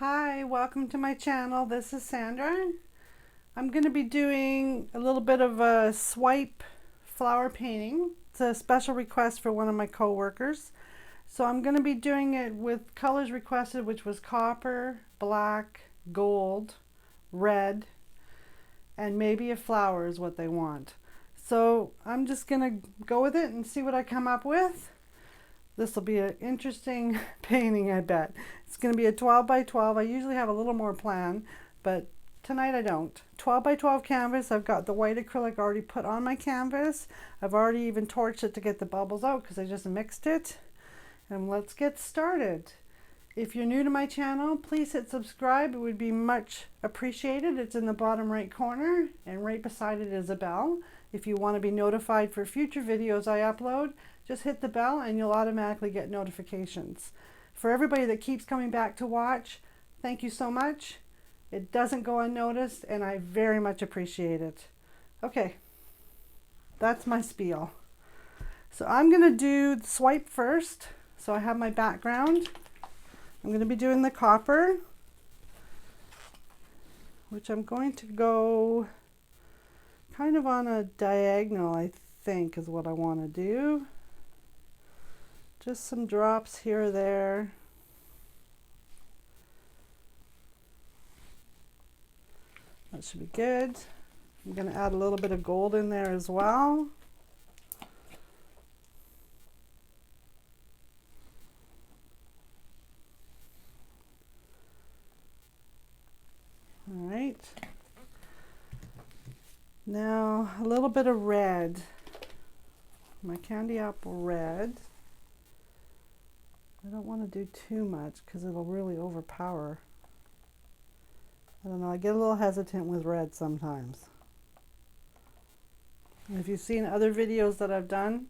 Hi, welcome to my channel. This is Sandra. I'm going to be doing a little bit of a swipe flower painting. It's a special request for one of my co-workers. So I'm going to be doing it with colors requested, which was copper, black, gold, red, and maybe a flower is what they want. So I'm just going to go with it and see what I come up with. This will be an interesting painting, I bet. It's going to be a 12 by 12. I usually have a little more plan, but tonight I don't. 12 by 12 canvas. I've got the white acrylic already put on my canvas. I've already even torched it to get the bubbles out because I just mixed it. And let's get started. If you're new to my channel, please hit subscribe. It would be much appreciated. It's in the bottom right corner, and right beside it is a bell. If you want to be notified for future videos I upload, just hit the bell and you'll automatically get notifications. For everybody that keeps coming back to watch, thank you so much. It doesn't go unnoticed and I very much appreciate it. Okay, that's my spiel. So I'm going to do the swipe first. So I have my background. I'm going to be doing the copper, which I'm going to go kind of on a diagonal, I think is what I want to do. Just some drops here or there. That should be good. I'm going to add a little bit of gold in there as well. All right. Now a little bit of red. My candy apple red. I don't want to do too much because it'll really overpower. I don't know, I get a little hesitant with red sometimes. And if you've seen other videos that I've done,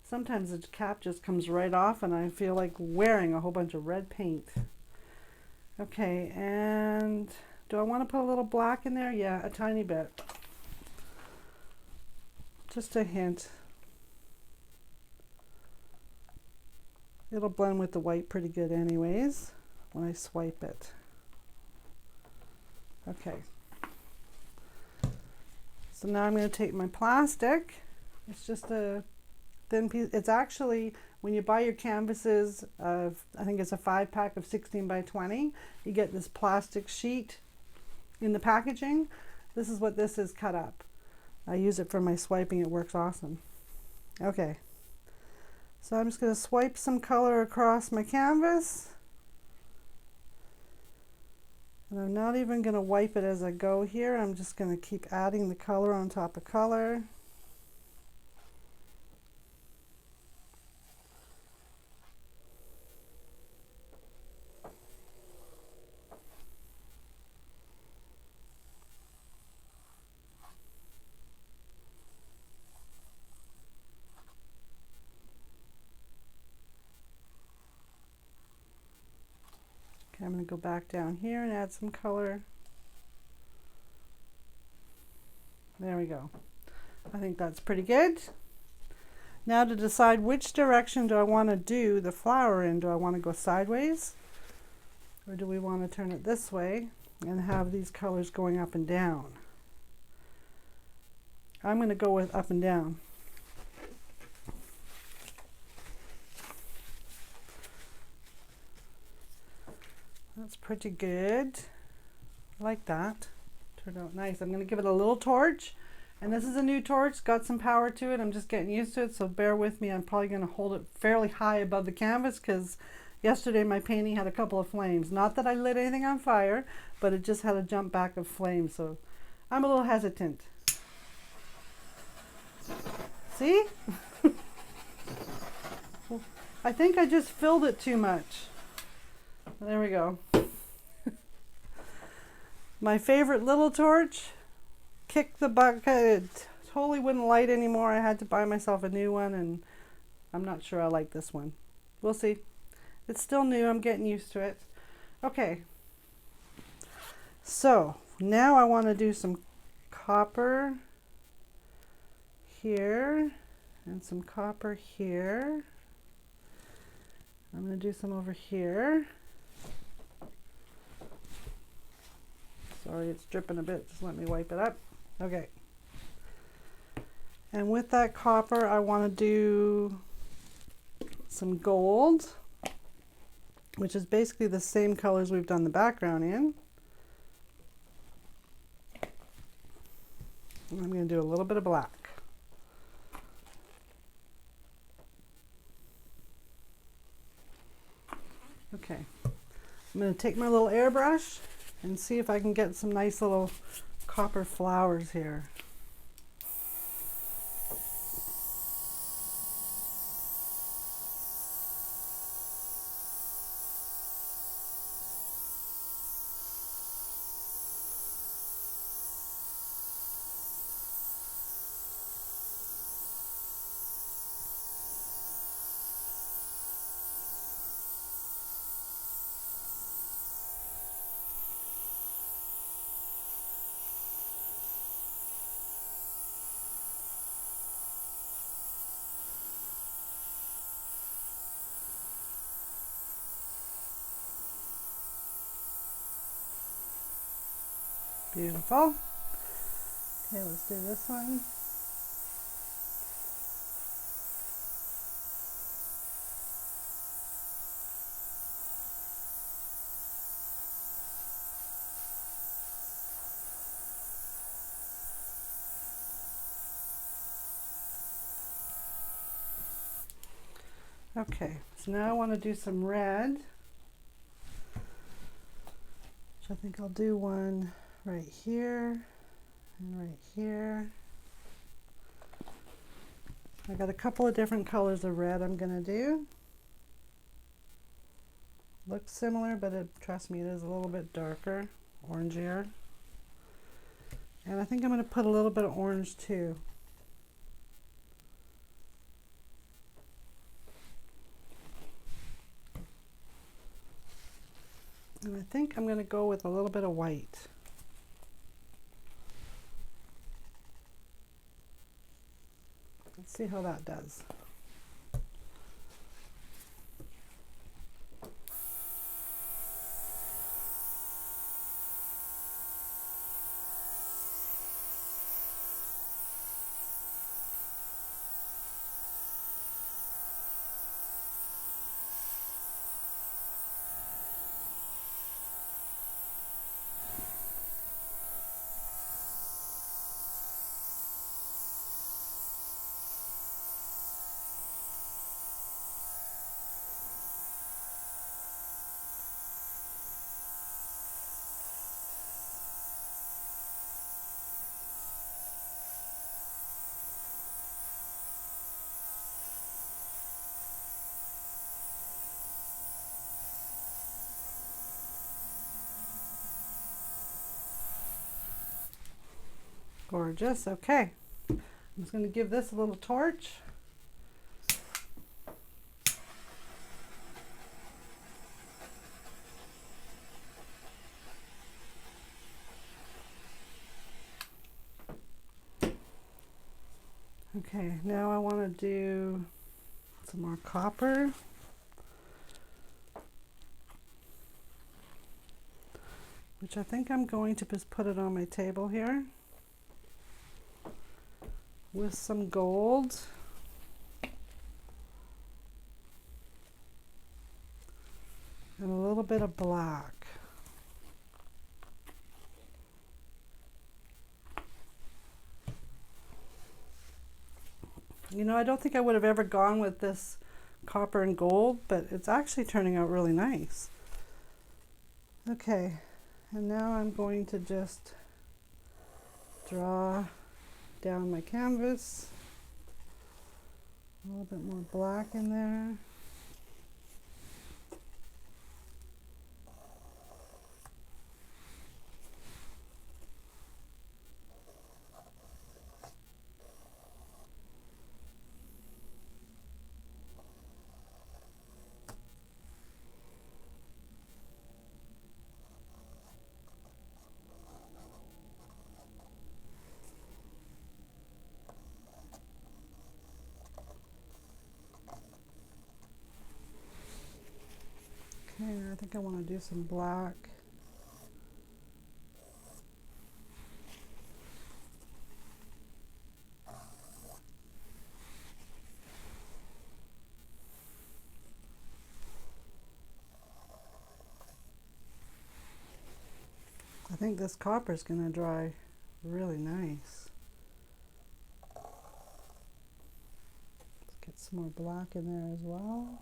sometimes the cap just comes right off and I feel like wearing a whole bunch of red paint. Okay, and do I want to put a little black in there? Yeah, a tiny bit. Just a hint. It'll blend with the white pretty good anyways when I swipe it. Okay. So now I'm going to take my plastic. It's just a thin piece. It's actually, when you buy your canvases, I think it's a 5-pack of 16 by 20, you get this plastic sheet in the packaging. This is what this is cut up. I use it for my swiping. It works awesome. Okay. So I'm just going to swipe some color across my canvas. And I'm not even going to wipe it as I go here. I'm just going to keep adding the color on top of color. Okay, I'm going to go back down here and add some color. There we go. I think that's pretty good. Now to decide which direction do I want to do the flower in. Do I want to go sideways? Or do we want to turn it this way and have these colors going up and down? I'm going to go with up and down. That's pretty good. I like that. Turned out nice. I'm going to give it a little torch. And this is a new torch. It's got some power to it. I'm just getting used to it, so bear with me. I'm probably going to hold it fairly high above the canvas because yesterday my painting had a couple of flames. Not that I lit anything on fire, but it just had a jump back of flames, so I'm a little hesitant. See? I think I just filled it too much. There we go. My favorite little torch kicked the bucket. It totally wouldn't light anymore. I had to buy myself a new one, and I'm not sure I like this one. We'll see. It's still new. I'm getting used to it. Okay. So now I want to do some copper here and some copper here. I'm going to do some over here. Sorry, it's dripping a bit. Just let me wipe it up. Okay. And with that copper, I want to do some gold, which is basically the same colors we've done the background in. And I'm going to do a little bit of black. Okay, I'm going to take my little airbrush and see if I can get some nice little copper flowers here. Beautiful. Okay, let's do this one. Okay, so now I want to do some red, which I think I'll do one right here and right here. I got a couple of different colors of red I'm going to do. Looks similar, but trust me, it is a little bit darker, orangier. And I think I'm going to put a little bit of orange too. And I think I'm going to go with a little bit of white. Let's see how that does. Gorgeous. Okay, I'm just going to give this a little torch. Okay, now I want to do some more copper. Which I think I'm going to just put it on my table here with some gold. And a little bit of black. You know, I don't think I would have ever gone with this copper and gold, but it's actually turning out really nice. Okay, and now I'm going to just draw down my canvas. A little bit more black in there. Okay, I think I want to do some black. I think this copper is going to dry really nice. Let's get some more black in there as well.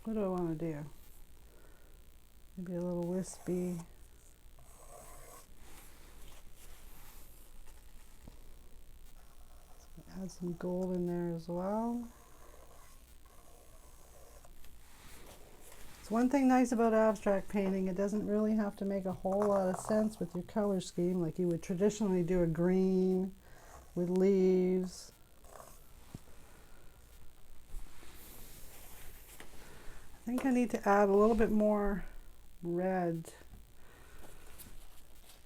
What do I want to do? Maybe a little wispy. Add some gold in there as well. It's one thing nice about abstract painting, it doesn't really have to make a whole lot of sense with your color scheme like you would traditionally do a green with leaves. I think I need to add a little bit more red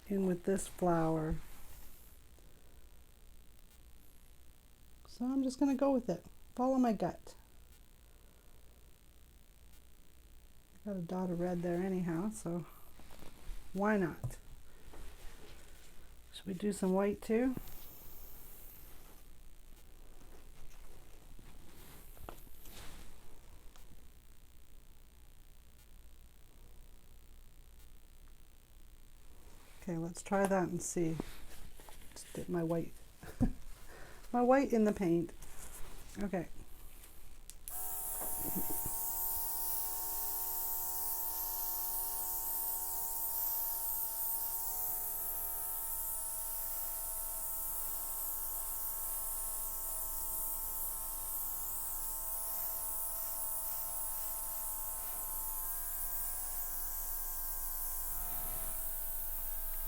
in with this flower. So I'm just going to go with it. Follow my gut. Got a dot of red there anyhow, so why not? Should we do some white too? Okay, let's try that and see. Just dip my white, my white in the paint. Okay.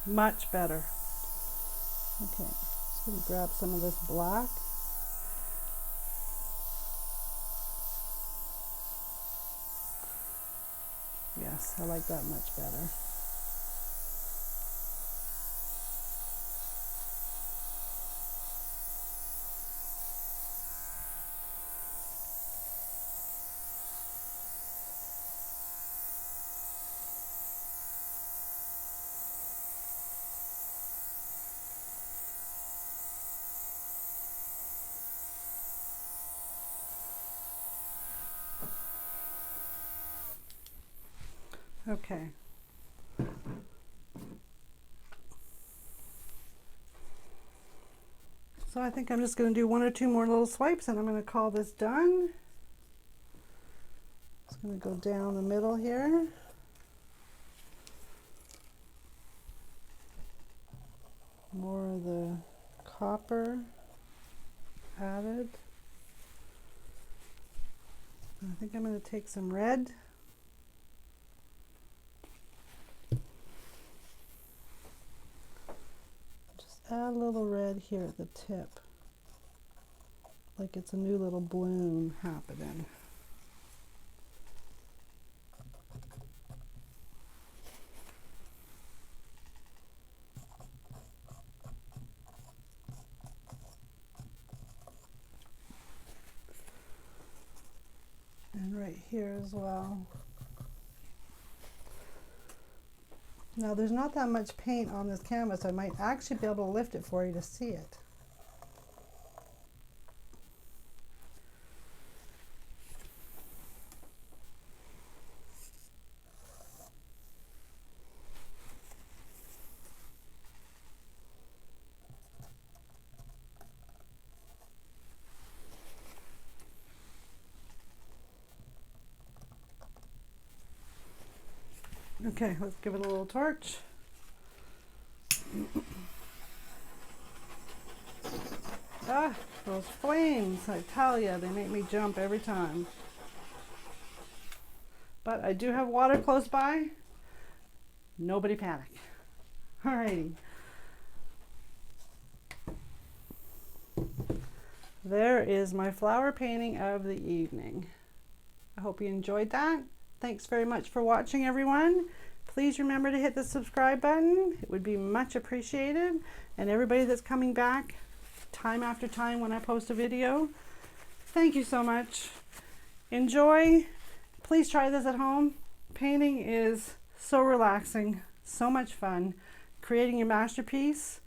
Much better. Okay, just going to grab some of this black. Yes, I like that much better. Okay. So I think I'm just going to do one or two more little swipes and I'm going to call this done. Just going to go down the middle here. More of the copper added. I think I'm going to take some red. Add a little red here at the tip, like it's a new little bloom happening. And right here as well. Now there's not that much paint on this canvas. I might actually be able to lift it for you to see it. Okay, let's give it a little torch. Ah, those flames, I tell you, they make me jump every time. But I do have water close by. Nobody panic. Alrighty. There is my flower painting of the evening. I hope you enjoyed that. Thanks very much for watching, everyone. Please remember to hit the subscribe button. It would be much appreciated. And everybody that's coming back time after time when I post a video, thank you so much. Enjoy, Please try this at home. Painting is so relaxing, so much fun. Creating your masterpiece,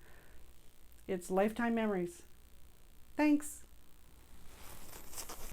it's lifetime memories. Thanks.